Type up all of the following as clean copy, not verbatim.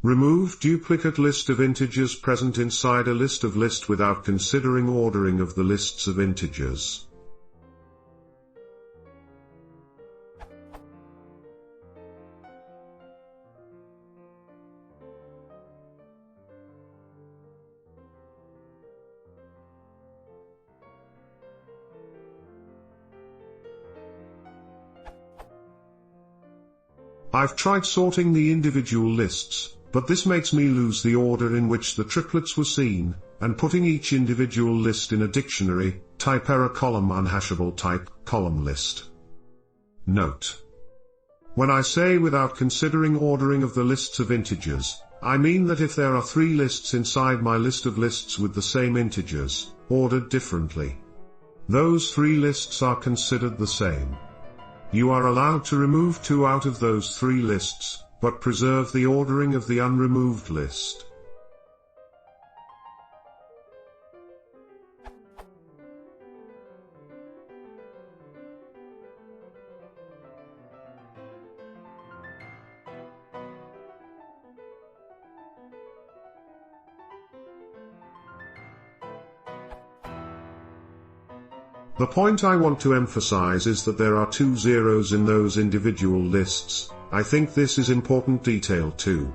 Remove duplicate list of integers present inside a list of list without considering ordering of the lists of integers. I've tried sorting the individual lists, but this makes me lose the order in which the triplets were seen, and putting each individual list in a dictionary, type error column unhashable type column list. Note: when I say without considering ordering of the lists of integers, I mean that if there are 3 lists inside my list of lists with the same integers, ordered differently, those 3 lists are considered the same. You are allowed to remove 2 out of those 3 lists, but preserve the ordering of the unremoved list. The point I want to emphasize is that there are 2 zeros in those individual lists. I think this is important detail too.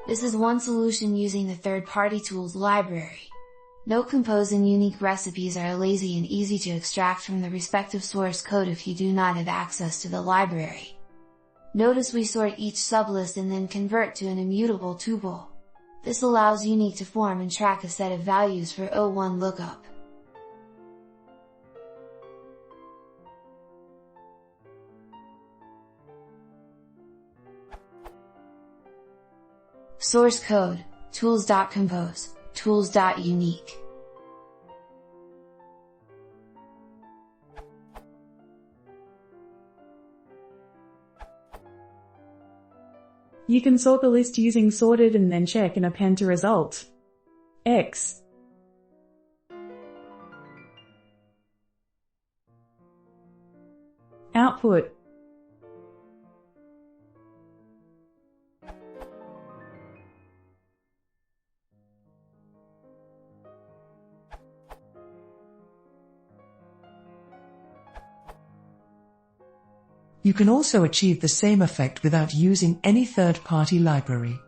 This is one solution using the third-party tools library. Note: compose and unique recipes are lazy and easy to extract from the respective source code if you do not have access to the library. Notice we sort each sublist and then convert to an immutable tuple. This allows unique to form and track a set of values for O1 lookup. Source code: tools.compose, tools.unique. You can sort the list using sorted and then check and append to result. X. Output. You can also achieve the same effect without using any third-party library.